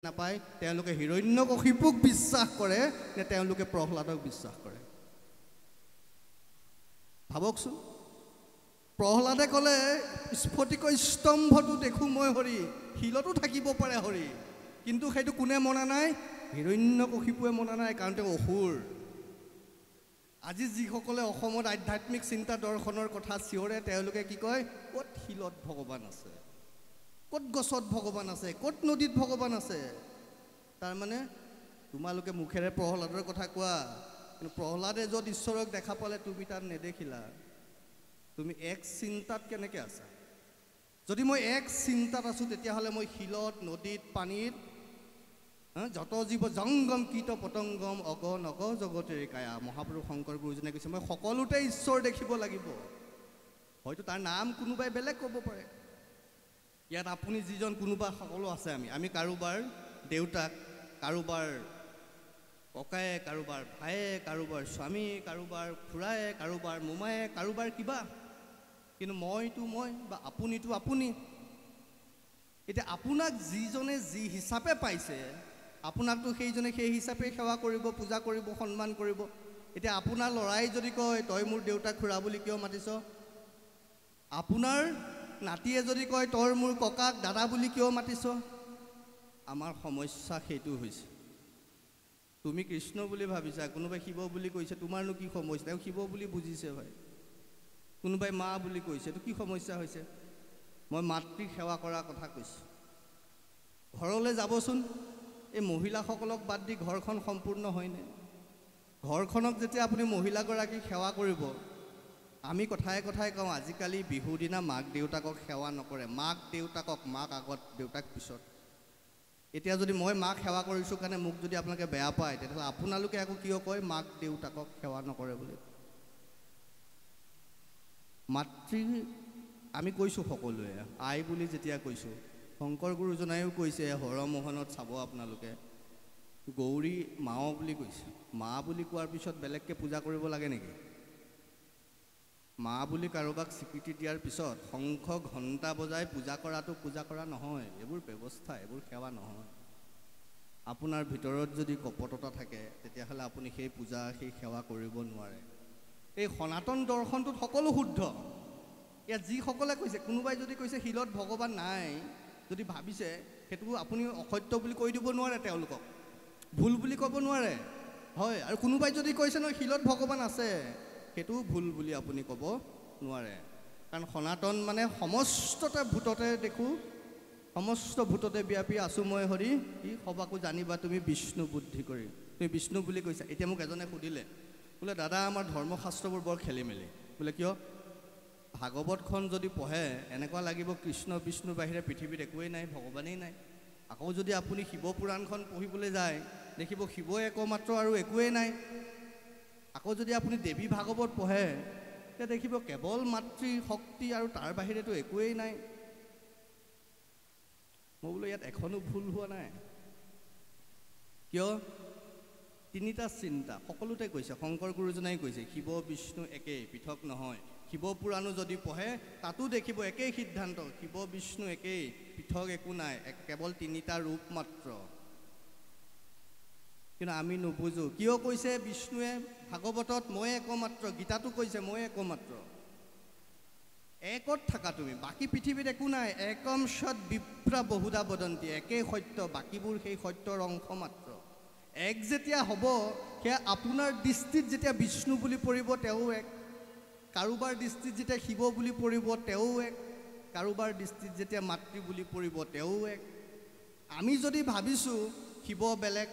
নাপায় তেওঁলোকে হিৰণ্যকশিপুক বিশ্বাস কৰে নে তেওঁলোকে প্ৰহ্লাদক বিশ্বাস কৰে ভাবকচোন প্ৰহ্লাদে ক'লে স্ফটিক স্তম্ভটো দেখো মই হৰি শিলতো থাকিব পাৰে হৰি কিন্তু সেইটো কোনে মনা নাই হিৰণ্যকশিপুৱে মনা নাই কাৰণ তেওঁ অসুৰ আজি যিসকলে অসমত আধ্যাত্মিক চিন্তা দৰ্শনৰ কথা চিঞৰে তেওঁলোকে কি কয় ক'ত শিলত ভগৱান আছে ক'ত গছত ভগৱান আছে ক'ত নদীত ভগৱান আছে তাৰ মানে তোমালোকে মুখেৰে প্ৰহ্লাদৰ কথা কোৱা কিন্তু প্ৰহ্লাদে য'ত ঈশ্বৰক দেখা পালে তুমি তাত নেদেখিলা তুমি এক চিন্তাত কেনেকৈ আছা যদি মই এক চিন্তাত আছোঁ তেতিয়াহ'লে মই শিলত নদীত পানীত যত জীৱ জংগম কীট পতংগম অগ নগ জগতেৰে কায়া মহাপুৰুষ শংকৰ গুৰুজনে কৈছে মই সকলোতে ঈশ্বৰ দেখিব লাগিব হয়তো তাৰ নাম কোনোবাই বেলেগ ক'ব পাৰে ইয়াত আপুনি যিজন কোনোবা সকলো আছে আমি কাৰোবাৰ দেউতাক কাৰোবাৰ ককায়ে কাৰোবাৰ ভায়ে কাৰোবাৰ স্বামী কাৰোবাৰ খুৰায়ে কাৰোবাৰ মোমায়ে কাৰোবাৰ কিবা কিন্তু মইতো মই বা আপুনিতো আপুনি এতিয়া আপোনাক যিজনে যি হিচাপে পাইছে আপোনাকতো সেইজনে সেই হিচাপে সেৱা কৰিব পূজা কৰিব সন্মান কৰিব এতিয়া আপোনাৰ ল'ৰাই যদি কয় তই মোৰ দেউতাক খুৰা বুলি কিয় মাতিছ আপোনাৰ নাতিয়ে যদি কয় তই মোৰ ককাক দাদা বুলি কিয় মাতিছ আমাৰ সমস্যা সেইটো হৈছে তুমি কৃষ্ণ বুলি ভাবিছা কোনোবাই শিৱ বুলি কৈছে তোমাৰনো কি সমস্যা তেওঁ শিৱ বুলি বুজিছে ভাই কোনোবাই মা বুলি কৈছে তো কি সমস্যা হৈছে মই মাতৃক সেৱা কৰাৰ কথা কৈছোঁ ঘৰলৈ যাবচোন এই মহিলাসকলক বাদ দি ঘৰখন সম্পূৰ্ণ হয়নে ঘৰখনক যেতিয়া আপুনি মহিলাগৰাকীক সেৱা কৰিব আমি কথাই কওঁ আজিকালি বিহুৰ দিনা মাক দেউতাকক সেৱা নকৰে মাক দেউতাকক মাক আগত দেউতাক পিছত এতিয়া যদি মই মাক সেৱা কৰিছোঁ কাৰণে মোক যদি আপোনালোকে বেয়া পায় তেতিয়াহ'লে আপোনালোকে আকৌ কিয় কয় মাক দেউতাকক সেৱা নকৰে বুলি মাতৃ আমি কৈছোঁ সকলোৱে আই বুলি যেতিয়া কৈছোঁ শংকৰ গুৰুজনায়ো কৈছে হৰমোহনত চাব আপোনালোকে গৌৰী মাও বুলি কৈছে মা বুলি কোৱাৰ পিছত বেলেগকৈ পূজা কৰিব লাগে নেকি মা বুলি কাৰোবাক স্বীকৃতি দিয়াৰ পিছত শংখ ঘণ্টা বজাই পূজা কৰাটো পূজা কৰা নহয় এইবোৰ ব্যৱস্থা এইবোৰ সেৱা নহয় আপোনাৰ ভিতৰত যদি কপটতা থাকে তেতিয়াহ'লে আপুনি সেই পূজা সেই সেৱা কৰিব নোৱাৰে এই সনাতন দৰ্শনটোত সকলো শুদ্ধ ইয়াত যিসকলে কৈছে কোনোবাই যদি কৈছে শিলত ভগৱান নাই যদি ভাবিছে সেইটো আপুনি অসত্য বুলি কৈ দিব নোৱাৰে তেওঁলোকক ভুল বুলি ক'ব নোৱাৰে হয় আৰু কোনোবাই যদি কৈছে নহয় শিলত ভগৱান আছে সেইটো ভুল বুলি আপুনি ক'ব নোৱাৰে কাৰণ সনাতন মানে সমস্ততে ভূততে দেখোঁ সমস্ত ভূততে ব্যাপী আছোঁ মই হৰি ই সবাকো জানিবা তুমি বিষ্ণু বুদ্ধি কৰি তুমি বিষ্ণু বুলি কৈছা এতিয়া মোক এজনে সুধিলে বোলে দাদা আমাৰ ধৰ্মশাস্ত্ৰবোৰ বৰ খেলি মেলি বোলে কিয় ভাগৱতখন যদি পঢ়ে এনেকুৱা লাগিব কৃষ্ণ বিষ্ণুৰ বাহিৰে পৃথিৱীত একোৱেই নাই ভগৱানেই নাই আকৌ যদি আপুনি শিৱ পুৰাণখন পঢ়িবলৈ যায় দেখিব শিৱই একমাত্ৰ আৰু একোৱেই নাই আকৌ যদি আপুনি দেৱী ভাগৱত পঢ়ে তেতিয়া দেখিব কেৱল মাতৃ শক্তি আৰু তাৰ বাহিৰেতো একোৱেই নাই মই বোলো ইয়াত এখনো ভুল হোৱা নাই কিয় তিনিটা চিন্তা সকলোতে কৈছে শংকৰ গুৰুজনাই কৈছে শিৱ বিষ্ণু একেই পৃথক নহয় শিৱ পুৰাণো যদি পঢ়ে তাতো দেখিব একেই সিদ্ধান্ত শিৱ বিষ্ণু একেই পৃথক একো নাই কেৱল তিনিটা ৰূপ মাত্ৰ কিন্তু আমি নুবুজো কিয় কৈছে বিষ্ণুৱে ভাগৱতত মই একমাত্ৰ গীতাতো কৈছে মই একমাত্ৰ একত থাকা তুমি বাকী পৃথিৱীত একো নাই একম সৎ বিপ্ৰা বহুধা বদন্তি একেই সত্য বাকীবোৰ সেই সত্যৰ অংশ মাত্ৰ এক যেতিয়া হ'ব সেয়া আপোনাৰ দৃষ্টিত যেতিয়া বিষ্ণু বুলি পৰিব তেওঁ এক কাৰোবাৰ দৃষ্টিত যেতিয়া শিৱ বুলি পৰিব তেওঁ এক কাৰোবাৰ দৃষ্টিত যেতিয়া মাতৃ বুলি পৰিব তেওঁ এক আমি যদি ভাবিছোঁ শিৱ বেলেগ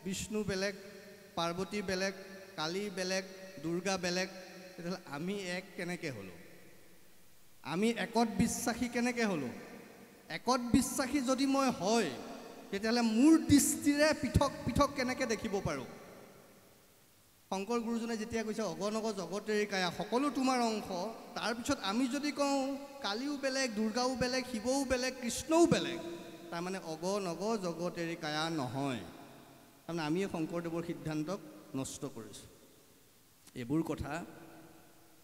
বিষ্ণু বেলেগ পাৰ্বতী বেলেগ কালী বেলেগ দুৰ্গা বেলেগ তেতিয়াহ'লে আমি এক কেনেকৈ হ'লোঁ আমি একত বিশ্বাসী কেনেকৈ হ'লোঁ একত বিশ্বাসী যদি মই হয় তেতিয়াহ'লে মোৰ দৃষ্টিৰে পৃথক পৃথক কেনেকৈ দেখিব পাৰোঁ শংকৰ গুৰুজনে যেতিয়া কৈছে অগনগ জগতেৰে কায়া সকলো তোমাৰ অংশ তাৰপিছত আমি যদি কওঁ কালীও বেলেগ দুৰ্গাও বেলেগ শিৱও বেলেগ কৃষ্ণও বেলেগ তাৰমানে অগনগ জগতেৰে কায়া নহয় তাৰমানে আমিয়ে শংকৰদেৱৰ সিদ্ধান্তক নষ্ট কৰিছোঁ এইবোৰ কথা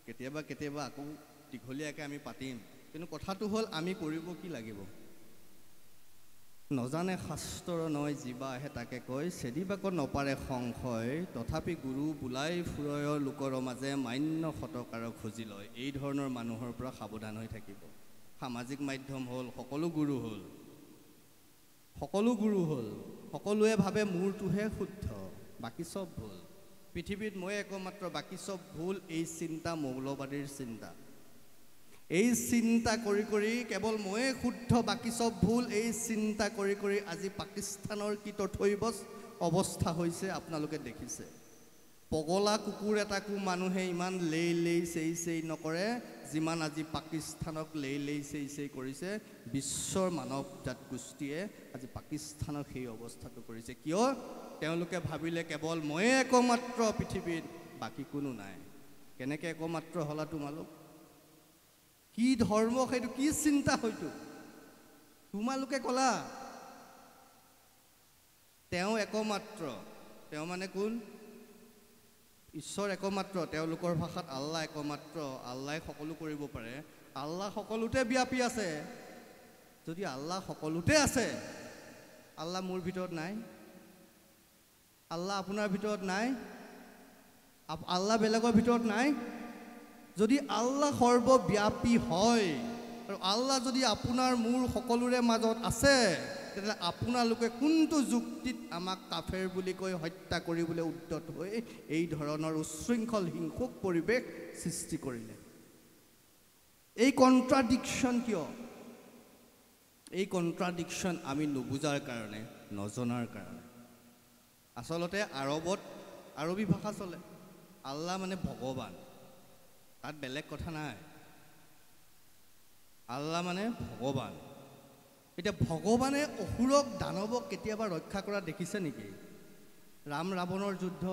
কেতিয়াবা আকৌ দীঘলীয়াকৈ আমি পাতিম কিন্তু কথাটো হ'ল আমি কৰিব কি লাগিব নজানে শাস্ত্ৰৰ নয় জীৱাহে তাকে কয় চেদিবাক নপাৰে সংশয় তথাপি গুৰু বোলাই ফুৰয় লোকৰ মাজে মান্য শতকাৰ খুজি লয়। এই ধৰণৰ মানুহৰ পৰা সাৱধান হৈ থাকিব। সামাজিক মাধ্যম হ'ল, সকলো গুৰু হ'ল, সকলোৱে ভাবে মোৰটোহে শুদ্ধ, বাকী চব ভুল। পৃথিৱীত মই একমাত্ৰ, বাকী চব ভুল। এই চিন্তা মৌলবাদীৰ চিন্তা। এই চিন্তা কৰি কৰি কেৱল ময়ে শুদ্ধ, বাকী চব ভুল, এই চিন্তা কৰি কৰি আজি পাকিস্তানৰ কি তথৈবচ অৱস্থা হৈছে আপোনালোকে দেখিছে। পগলা কুকুৰ এটাকো মানুহে ইমান লেই চেই নকৰে যিমান আজি পাকিস্তানক লেই চেই কৰিছে। বিশ্বৰ মানৱ জাত গোষ্ঠীয়ে আজি পাকিস্তানক সেই অৱস্থাটো কৰিছে। কিয়? তেওঁলোকে ভাবিলে কেৱল ময়ে একমাত্ৰ পৃথিৱীত, বাকী কোনো নাই। কেনেকৈ একমাত্ৰ হ'লা তোমালোক? কি ধৰ্ম সেইটো? কি চিন্তা হয়তো? তোমালোকে ক'লা তেওঁ একমাত্ৰ। তেওঁ মানে কোন? ঈশ্বৰ একমাত্ৰ। তেওঁলোকৰ ভাষাত আল্লাহ একমাত্ৰ। আল্লাই সকলো কৰিব পাৰে। আল্লাহ সকলোতে ব্যাপী আছে। যদি আল্লাহ সকলোতে আছে, আল্লাহ মোৰ ভিতৰত নাই? আল্লাহ আপোনাৰ ভিতৰত নাই? আল্লাহ বেলেগৰ ভিতৰত নাই? যদি আল্লাহ সৰ্বব্যাপী হয় আৰু আল্লাহ যদি আপোনাৰ মোৰ সকলোৰে মাজত আছে, তেতিয়াহ'লে আপোনালোকে কোনটো যুক্তিত আমাক কাফেৰ বুলি কৈ হত্যা কৰিবলৈ উদ্যত হৈ এই ধৰণৰ উচ্ছৃংখল হিংসুক পৰিৱেশ সৃষ্টি কৰিলে? এই কণ্ট্ৰাডিকশ্যন কিয়? এই কণ্ট্ৰাডিকশ্যন আমি নুবুজাৰ কাৰণে, নজনাৰ কাৰণে। আচলতে আৰবত আৰবী ভাষা চলে। আল্লাহ মানে ভগৱান, তাত বেলেগ কথা নাই। আল্লাহ মানে ভগৱান। এতিয়া ভগৱানে অসুৰক দানৱক কেতিয়াবা ৰক্ষা কৰা দেখিছে নেকি? ৰাম ৰাৱণৰ যুদ্ধ,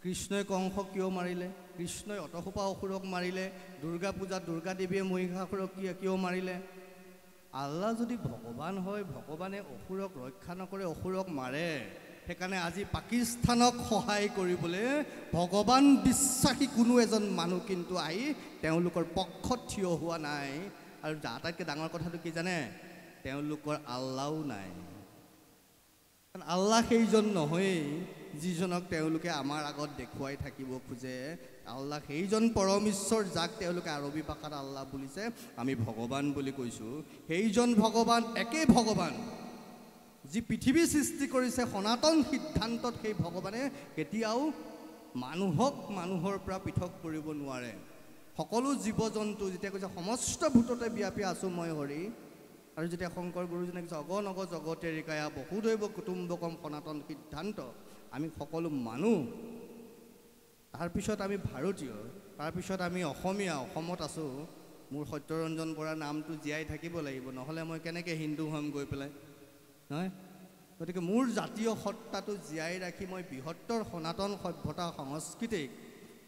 কৃষ্ণই কংসক কিয় মাৰিলে? কৃষ্ণই অতসোপা অসুৰক মাৰিলে। দুৰ্গা পূজাত দুৰ্গা দেৱীয়ে মহিষাসুৰক কিয় মাৰিলে? আল্লাহ যদি ভগৱান হয়, ভগৱানে অসুৰক ৰক্ষা নকৰে, অসুৰক মাৰে। সেইকাৰণে আজি পাকিস্তানক সহায় কৰিবলৈ ভগৱান বিশ্বাসী কোনো এজন মানুহ কিন্তু আহি তেওঁলোকৰ পক্ষত থিয় হোৱা নাই। আৰু আটাইতকৈ ডাঙৰ কথাটো কি জানে? তেওঁলোকৰ আল্লাহও নাই। আল্লাহ সেইজন নহয়েই যিজনক তেওঁলোকে আমাৰ আগত দেখুৱাই থাকিব খোজে। আল্লাহ সেইজন পৰম ঈশ্বৰ, যাক তেওঁলোকে আৰবী ভাষাত আল্লাহ বুলিছে, আমি ভগৱান বুলি কৈছোঁ। সেইজন ভগৱান, একেই ভগৱান যি পৃথিৱী সৃষ্টি কৰিছে সনাতন সিদ্ধান্তত, সেই ভগৱানে কেতিয়াও মানুহক মানুহৰ পৰা পৃথক কৰিব নোৱাৰে। সকলো জীৱ জন্তু যেতিয়া কৈছে সমস্ত ভূততে ব্যাপী আছোঁ মই হৰি, আৰু যেতিয়া শংকৰ গুৰুজনে কৈছে অগণগ জগতেৰিকায়া বহুদৈৱ কুটুম্বকম সনাতন সিদ্ধান্ত, আমি সকলো মানুহ, তাৰপিছত আমি ভাৰতীয়, তাৰপিছত আমি অসমীয়া, অসমত আছোঁ। মোৰ সত্যৰঞ্জন বৰা নামটো জীয়াই থাকিব লাগিব, নহ'লে মই কেনেকৈ হিন্দু হ'ম গৈ পেলাই, নহয়? গতিকে মোৰ জাতীয় সত্তাটো জীয়াই ৰাখি মই বৃহত্তৰ সনাতন সভ্যতা সংস্কৃতিক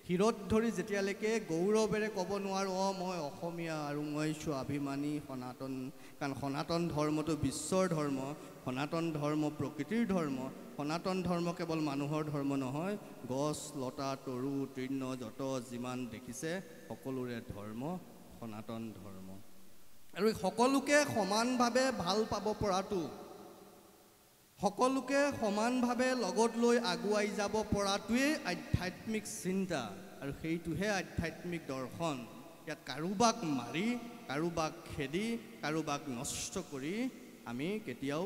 শিৰত ধৰি যেতিয়ালৈকে গৌৰৱেৰে ক'ব নোৱাৰোঁ মই অসমীয়া আৰু মই স্বাভিমানী সনাতন, কাৰণ সনাতন ধৰ্মটো বিশ্বৰ ধৰ্ম, সনাতন ধৰ্ম প্ৰকৃতিৰ ধৰ্ম, সনাতন ধৰ্ম কেৱল মানুহৰ ধৰ্ম নহয়, গছ লতা তৰু তৃণ যত যিমান দেখিছে সকলোৰে ধৰ্ম সনাতন ধৰ্ম। আৰু সকলোকে সমানভাৱে ভাল পাব পৰাটো, সকলোকে সমানভাৱে লগত লৈ আগুৱাই যাব পৰাটোৱেই আধ্যাত্মিক চিন্তা, আৰু সেইটোহে আধ্যাত্মিক দৰ্শন। ইয়াত কাৰোবাক মাৰি, কাৰোবাক খেদি, কাৰোবাক নষ্ট কৰি আমি কেতিয়াও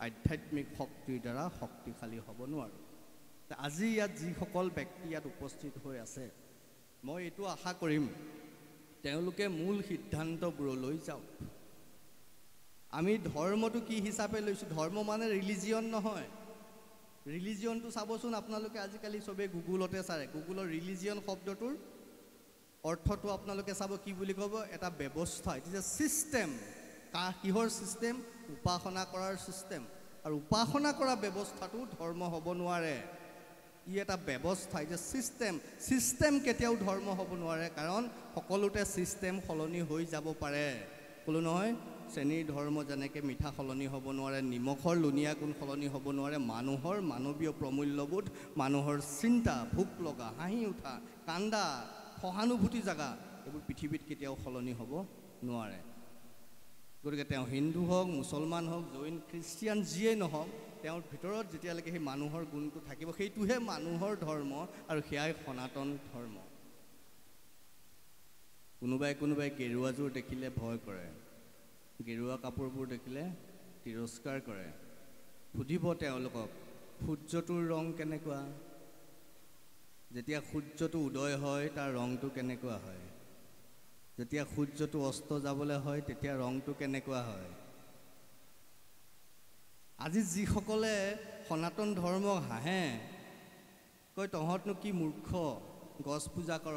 আধ্যাত্মিক শক্তিৰ দ্বাৰা শক্তিশালী হ'ব নোৱাৰোঁ। আজি ইয়াত যিসকল ব্যক্তি ইয়াত উপস্থিত হৈ আছে, মই এইটো আশা কৰিম তেওঁলোকে মূল সিদ্ধান্তবোৰলৈ যাওক। আমি ধৰ্মটো কি হিচাপে লৈছোঁ? ধৰ্ম মানে ৰিলিজিয়ন নহয়। ৰিলিজিয়নটো চাবচোন আপোনালোকে, আজিকালি চবেই গুগলতে চায়। গুগলৰ ৰিলিজিয়ন শব্দটোৰ অৰ্থটো আপোনালোকে চাব, কি বুলি ক'ব? এটা ব্যৱস্থা, ইট ইজ এ ছিষ্টেম। কিহৰ ছিষ্টেম? উপাসনা কৰাৰ ছিষ্টেম। আৰু উপাসনা কৰা ব্যৱস্থাটো ধৰ্ম হ'ব নোৱাৰে। ই এটা ব্যৱস্থা, it is a system. System কেতিয়াও ধৰ্ম হ'ব নোৱাৰে, কাৰণ সকলোতে ছিষ্টেম সলনি হৈ যাব পাৰে। ক'লো নহয়, শ্ৰেণীৰ ধৰ্ম যেনেকৈ মিঠা সলনি হ'ব নোৱাৰে, নিমখৰ লুণীয়া গুণ সলনি হ'ব নোৱাৰে, মানুহৰ মানৱীয় প্ৰমূল্যবোধ, মানুহৰ চিন্তা, ভোক লগা, হাঁহি উঠা, কান্দা, সহানুভূতি জাগা, এইবোৰ পৃথিৱীত কেতিয়াও সলনি হ'ব নোৱাৰে। গতিকে তেওঁ হিন্দু হওক, মুছলমান হওক, জৈন, খ্ৰীষ্টিয়ান যিয়েই নহওক, তেওঁৰ ভিতৰত যেতিয়ালৈকে সেই মানুহৰ গুণটো থাকিব, সেইটোহে মানুহৰ ধৰ্ম আৰু সেয়াই সনাতন ধৰ্ম। কোনোবাই গেৰুৱাযোৰ দেখিলে ভয় কৰে, গেৰুৱা কাপোৰবোৰ দেখিলে তিৰস্কাৰ কৰে। সুধিব তেওঁলোকক, সূৰ্যটোৰ ৰং কেনেকুৱা? যেতিয়া সূৰ্যটো উদয় হয় তাৰ ৰংটো কেনেকুৱা হয়? যেতিয়া সূৰ্যটো অস্ত যাবলৈ হয় তেতিয়া ৰংটো কেনেকুৱা হয়? আজি যিসকলে সনাতন ধৰ্মক হাঁহে, কয় তহঁতনো কি মূৰ্খ, গছ পূজা কৰ।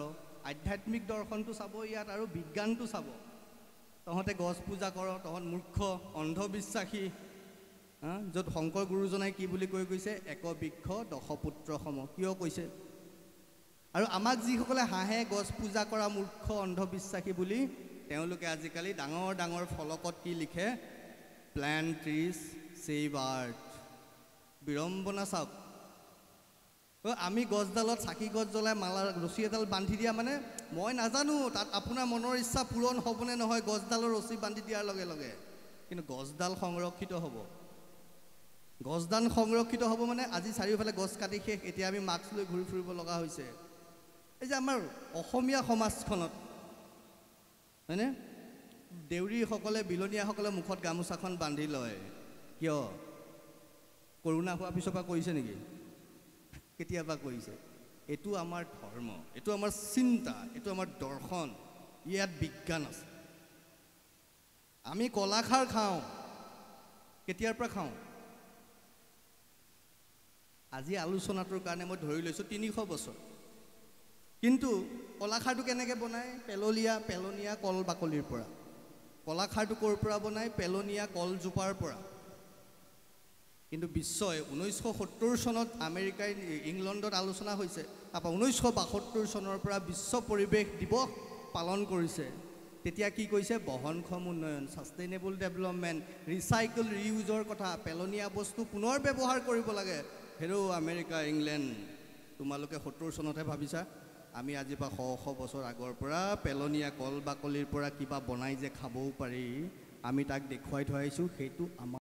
আধ্যাত্মিক দৰ্শনটো চাব ইয়াত আৰু বিজ্ঞানটো চাব। তহঁতে গছ পূজা কৰ, তহঁত মূৰ্খ, অন্ধবিশ্বাসী। য'ত শংকৰ গুৰুজনাই কি বুলি কৈ গৈছে, একবৃক্ষ দশপুত্ৰ সম। কিয় কৈছে? আৰু আমাক যিসকলে হাঁহে গছ পূজা কৰা মূৰ্খ, অন্ধবিশ্বাসী বুলি, তেওঁলোকে আজিকালি ডাঙৰ ডাঙৰ ফলকত কি লিখে? প্লান্ট ট্ৰিজ, সেভ আৰ্থ। বিড়ম্বনা চাওক। আমি গছডালত চাকি গছ জ্বলাই মালা ৰছী এডাল বান্ধি দিয়া মানে, মই নাজানো তাত আপোনাৰ মনৰ ইচ্ছা পূৰণ হ'বনে নহয় গছডালৰ ৰছী বান্ধি দিয়াৰ লগে লগে, কিন্তু গছডাল সংৰক্ষিত হ'ব। গছডাল সংৰক্ষিত হ'ব মানে আজি চাৰিওফালে গছ কাটি শেষ, এতিয়া আমি মাস্ক লৈ ঘূৰি ফুৰিব লগা হৈছে। এই যে আমাৰ অসমীয়া সমাজখনত হয়নে, দেউৰীসকলে, বিলনীয়াসকলে মুখত গামোচাখন বান্ধি লয়। কিয়? কৰোণা হোৱাৰ পিছৰ পৰা কৰিছে নেকি? কেতিয়াবা কৰিছে? এইটো আমাৰ ধৰ্ম, এইটো আমাৰ চিন্তা, এইটো আমাৰ দৰ্শন, ইয়াত বিজ্ঞান আছে। আমি কলাখাৰ খাওঁ, কেতিয়াৰ পৰা খাওঁ? আজি আলোচনাটোৰ কাৰণে মই ধৰি লৈছোঁ 300 বছৰ। কিন্তু কলাখাৰটো কেনেকৈ বনায়? পেলনীয়া কল বাকলিৰ পৰা। কলাখাৰটো ক'ৰ পৰা বনায়? পেলনীয়া কলজোপাৰ পৰা। কিন্তু বিশ্বই 1970 চনত আমেৰিকাই ইংলণ্ডত আলোচনা হৈছে, তাৰপৰা 1972 চনৰ পৰা বিশ্ব পৰিৱেশ দিৱস পালন কৰিছে। তেতিয়া কি কৈছে? বহনক্ষম উন্নয়ন, ছাষ্টেইনেবল ডেভেলপমেণ্ট, ৰিচাইকেল, ৰিইউজৰ কথা। পেলনীয়া বস্তু পুনৰ ব্যৱহাৰ কৰিব লাগে। হেৰৌ আমেৰিকা, ইংলেণ্ড, তোমালোকে 70 চনতহে ভাবিছা? আমি আজিৰ পৰা শ বছৰ আগৰ পৰা পেলনীয়া কল বাকলিৰ পৰা কিবা বনাই যে খাবও পাৰি, আমি তাক দেখুৱাই থৈ আহিছোঁ। সেইটো আমাৰ